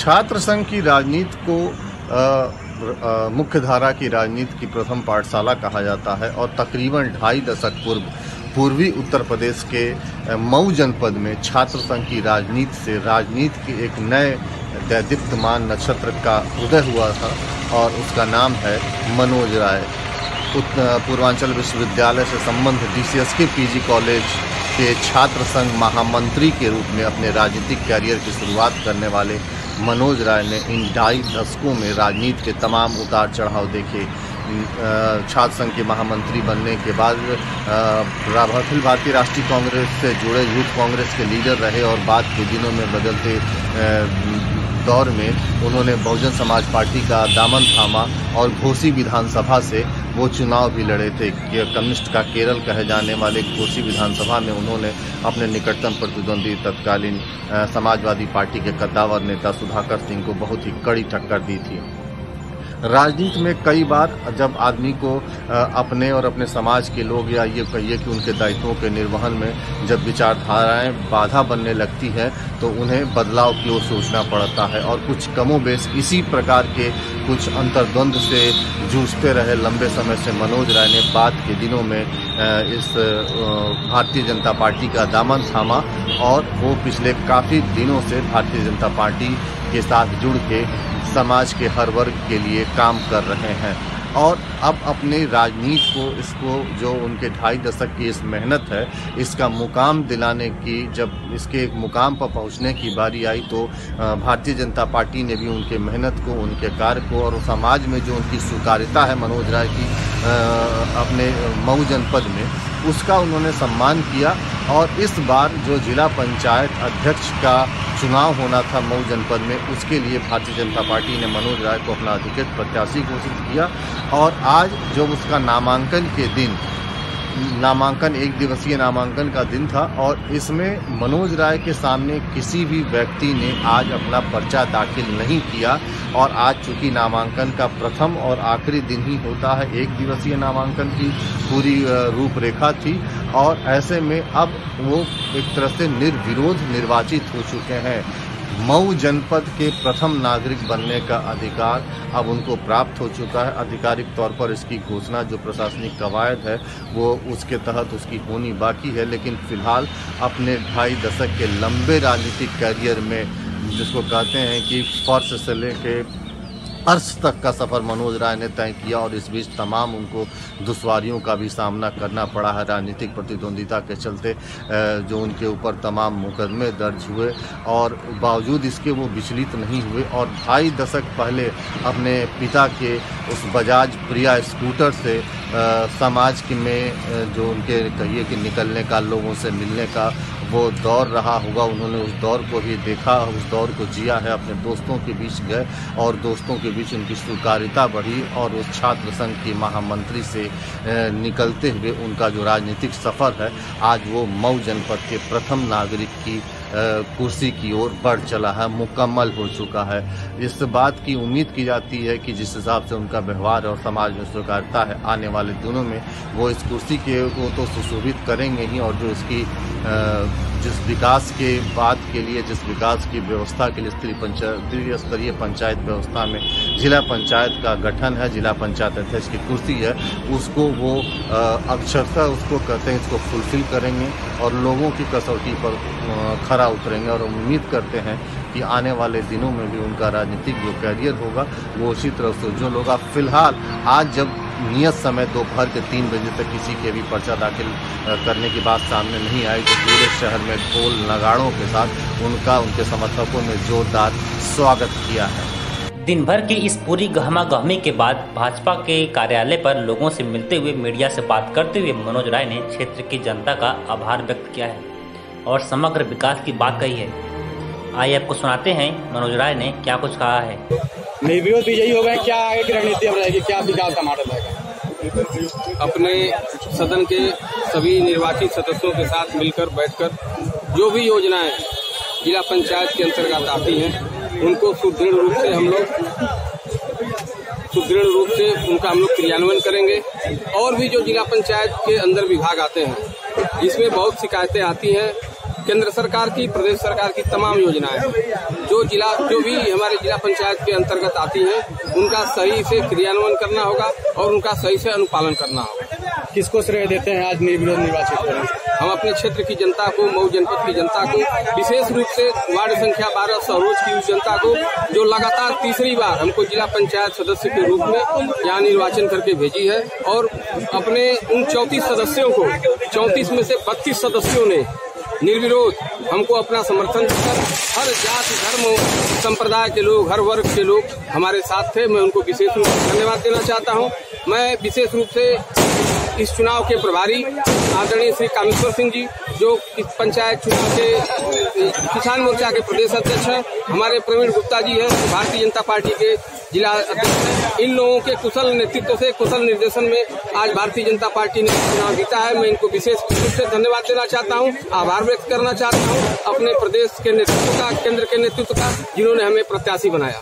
छात्र संघ की राजनीति को मुख्य धारा की राजनीति की प्रथम पाठशाला कहा जाता है और तकरीबन 2.5 दशक पूर्व पूर्वी उत्तर प्रदेश के मऊ जनपद में छात्र संघ की राजनीति से राजनीति के एक नए दैदीप्यमान नक्षत्र का उदय हुआ था और उसका नाम है मनोज राय। पूर्वांचल विश्वविद्यालय से संबंध DCSK PG कॉलेज के छात्र संघ महामंत्री के रूप में अपने राजनीतिक कैरियर की शुरुआत करने वाले मनोज राय ने इन 2.5 दशकों में राजनीति के तमाम उतार चढ़ाव देखे। छात्र संघ के महामंत्री बनने के बाद अखिल भारतीय राष्ट्रीय कांग्रेस से जुड़े यूथ कांग्रेस के लीडर रहे और बाद के दिनों में बदलते दौर में उन्होंने बहुजन समाज पार्टी का दामन थामा और घोसी विधानसभा से वो चुनाव भी लड़े थे। कम्युनिस्ट का केरल कहे जाने वाले घोसी विधानसभा में उन्होंने अपने निकटतम प्रतिद्वंदी तत्कालीन समाजवादी पार्टी के कद्दावर नेता सुधाकर सिंह को बहुत ही कड़ी टक्कर दी थी। राजनीति में कई बार जब आदमी को अपने और अपने समाज के लोग या ये कहिए कि उनके दायित्वों के निर्वहन में जब विचारधाराएं बाधा बनने लगती हैं तो उन्हें बदलाव की ओर सोचना पड़ता है और कुछ कमोबेश इसी प्रकार के कुछ अंतर्द्वंद से जूझते रहे लंबे समय से मनोज राय ने बाद के दिनों में इस भारतीय जनता पार्टी का दामन थामा और वो पिछले काफ़ी दिनों से भारतीय जनता पार्टी के साथ जुड़ के समाज के हर वर्ग के लिए काम कर रहे हैं और अब अपनी राजनीति को इसको जो उनके 2.5 दशक की इस मेहनत है इसका मुकाम दिलाने की जब इसके एक मुकाम पर पहुंचने की बारी आई तो भारतीय जनता पार्टी ने भी उनके मेहनत को उनके कार्य को और समाज में जो उनकी स्वीकार्यता है मनोज राय की अपने मऊ जनपद में उसका उन्होंने सम्मान किया। और इस बार जो जिला पंचायत अध्यक्ष का चुनाव होना था मऊ जनपद में उसके लिए भारतीय जनता पार्टी ने मनोज राय को अपना अधिकृत प्रत्याशी घोषित किया और आज जब उसका नामांकन के दिन एक दिवसीय नामांकन का दिन था और इसमें मनोज राय के सामने किसी भी व्यक्ति ने आज अपना पर्चा दाखिल नहीं किया और आज चूंकि नामांकन का प्रथम और आखिरी दिन ही होता है, एक दिवसीय नामांकन की पूरी रूपरेखा थी और ऐसे में अब वो एक तरह से निर्विरोध निर्वाचित हो चुके हैं। मऊ जनपद के प्रथम नागरिक बनने का अधिकार अब उनको प्राप्त हो चुका है। आधिकारिक तौर पर इसकी घोषणा जो प्रशासनिक कवायद है वो उसके तहत उसकी होनी बाकी है, लेकिन फिलहाल अपने 2.5 दशक के लंबे राजनीतिक कैरियर में जिसको कहते हैं कि फर्श से लेके अर्श तक का सफ़र मनोज राय ने तय किया और इस बीच तमाम उनको दुश्वारियों का भी सामना करना पड़ा है। राजनीतिक प्रतिद्वंदिता के चलते जो उनके ऊपर तमाम मुकदमे दर्ज हुए और बावजूद इसके वो विचलित नहीं हुए और 2.5 दशक पहले अपने पिता के उस बजाज प्रिया स्कूटर से समाज में जो उनके कहिए कि निकलने का, लोगों से मिलने का वो दौर रहा होगा, उन्होंने उस दौर को ही देखा, उस दौर को जिया है। अपने दोस्तों के बीच गए और दोस्तों के बीच उनकी स्वीकार्यता बढ़ी और उस छात्र संघ की महामंत्री से निकलते हुए उनका जो राजनीतिक सफ़र है आज वो मऊ जनपद के प्रथम नागरिक की कुर्सी की ओर बढ़ चला है, मुकम्मल हो चुका है। इस बात की उम्मीद की जाती है कि जिस हिसाब से उनका व्यवहार और समाज में स्वीकार्यता है आने वाले दिनों में वो इस कुर्सी को तो सुशोभित करेंगे ही और जो इसकी जिस विकास के बाद के लिए जिस विकास की व्यवस्था के लिए त्रिस्तरीय स्तरीय पंचायत व्यवस्था में जिला पंचायत का गठन है, जिला पंचायत अध्यक्ष की कुर्सी है, उसको वो अक्षरशः उसको कहते हैं इसको फुलफिल करेंगे और लोगों की कसौटी पर खरा उतरेंगे और उम्मीद करते हैं कि आने वाले दिनों में भी उनका राजनीतिक जो कैरियर होगा वो उसी तरह से उज्जवल होगा। फिलहाल आज जब नियत समय दोपहर के 3 बजे तक किसी के भी पर्चा दाखिल करने की बात सामने नहीं आई तो पूरे शहर में ढोल नगाड़ों के साथ उनके समर्थकों ने जोरदार स्वागत किया है। दिन भर की इस पूरी गहमा-गहमी के बाद भाजपा के कार्यालय पर लोगों से मिलते हुए मीडिया से बात करते हुए मनोज राय ने क्षेत्र की जनता का आभार व्यक्त किया है और समग्र विकास की बात कही है। आइए आपको सुनाते हैं मनोज राय ने क्या कुछ कहा है। निर्विरोध विजयी हो गए, क्या आगे की रणनीति अब रहेगी, क्या विकास का मॉडल रहेगा? अपने सदन के सभी निर्वाचित सदस्यों के साथ मिलकर बैठकर जो भी योजनाएं जिला पंचायत के अंतर्गत आती हैं उनको सुदृढ़ रूप से उनका हम लोग क्रियान्वयन करेंगे। और भी जो जिला पंचायत के अंदर विभाग आते हैं जिसमें बहुत शिकायतें आती हैं केंद्र सरकार की, प्रदेश सरकार की तमाम योजनाएं जो भी हमारे जिला पंचायत के अंतर्गत आती हैं, उनका सही से क्रियान्वयन करना होगा और उनका सही से अनुपालन करना होगा। किसको श्रेय देते हैं आज निर्विरोध निर्वाचित करने? हम अपने क्षेत्र की जनता को, मऊ जनपद की जनता को, विशेष रूप से वार्ड संख्या 12 सरोज की उस जनता को जो लगातार तीसरी बार हमको जिला पंचायत सदस्य के रूप में यहाँ निर्वाचन करके भेजी है, और अपने उन 34 सदस्यों को 34 में से 32 सदस्यों ने निर्विरोध हमको अपना समर्थन देकर, हर जाति धर्म संप्रदाय के लोग, हर वर्ग के लोग हमारे साथ थे। मैं उनको विशेष रूप से धन्यवाद देना चाहता हूँ। मैं विशेष रूप से इस चुनाव के प्रभारी आदरणीय श्री कामेश्वर सिंह जी, जो पंचायत चुनाव के किसान मोर्चा के प्रदेश अध्यक्ष हैं, हमारे प्रवीण गुप्ता जी हैं, भारतीय जनता पार्टी के जिला अध्यक्ष हैं, इन लोगों के कुशल नेतृत्व से, कुशल निर्देशन में आज भारतीय जनता पार्टी ने चुनाव जीता है। मैं इनको विशेष रूप से धन्यवाद देना चाहता हूँ, आभार व्यक्त करना चाहता हूँ अपने प्रदेश के नेतृत्व का, केंद्र के नेतृत्व का, जिन्होंने हमें प्रत्याशी बनाया।